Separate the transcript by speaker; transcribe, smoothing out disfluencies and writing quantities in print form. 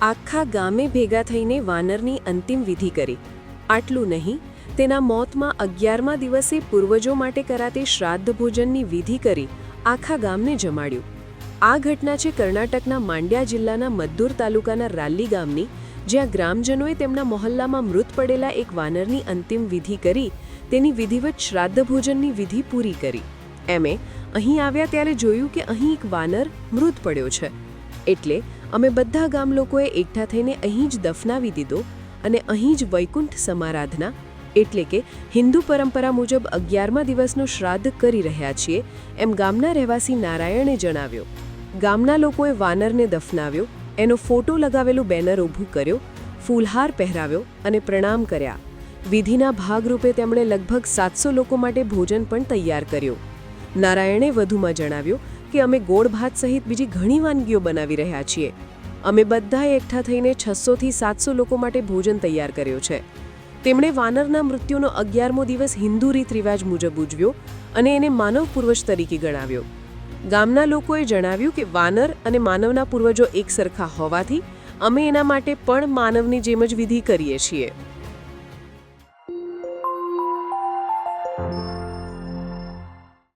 Speaker 1: આખા ગામે ભેગા થઈને વાનરની અંતિમ વિધિ કરી. આટલું નહીં, તેના મોતમાં 11મા દિવસે પૂર્વજો માટે કરાતી શ્રાદ્ધ ભોજનની વિધિ કરી આખા ગામને જમાડ્યું. આ ઘટના છે કર્ણાટકના માંડ્યા જિલ્લાના મદ્દૂર તાલુકાના રાલ્લી ગામની, જ્યાં ગ્રામજનોએ તેમના મોહલ્લામાં મૃત પડેલા એક વાનરની અંતિમ વિધિ કરી તેની વિધિવત શ્રાદ્ધ ભોજનની વિધિ પૂરી કરી. એમે અહીં આવ્યા ત્યારે જોયું કે અહીં એક વાનર મૃત પડ્યો છે. એટલે અમે બધા ગામ લોકોએ એકઠા થઈને અહીં જ દફનાવી દીધો અને અહીં જ વૈકુંઠ સમારાધના એટલે કે હિન્દુ પરંપરા મુજબ 11મા દિવસનું શ્રાદ્ધ કરી રહ્યા છીએ, એમ ગામના રહેવાસી નારાયણે જણાવ્યો. ગામના લોકોએ વાનરને દફનાવ્યો, એનો ફોટો લગાવેલું બેનર ઊભું કર્યો, ફૂલહાર પહેરાવ્યો અને પ્રણામ કર્યા. વિધિના ભાગરૂપે તેમણે લગભગ 700 લોકો માટે ભોજન પણ તૈયાર કર્યું. નારાયણે વધુમાં જણાવ્યું કે અમે ગોળ ભાત સહિત બીજી ઘણી વાનગીઓ બનાવી રહ્યા છીએ. અમે બધાએ એકઠા થઈને 600થી 700 લોકો માટે ભોજન તૈયાર કર્યો છે. તેમણે વાનરના મૃત્યુનો 11મો દિવસ હિન્દુ રીત રિવાજ મુજબ ઉજવ્યો અને એને માનવ પૂર્વજ તરીકે ગણાવ્યો. ગામના લોકોએ જણાવ્યું કે વાનર અને માનવના પૂર્વજો એક સરખા હોવાથી અમે એના માટે પણ માનવની જેમ જ વિધિ કરીએ છીએ.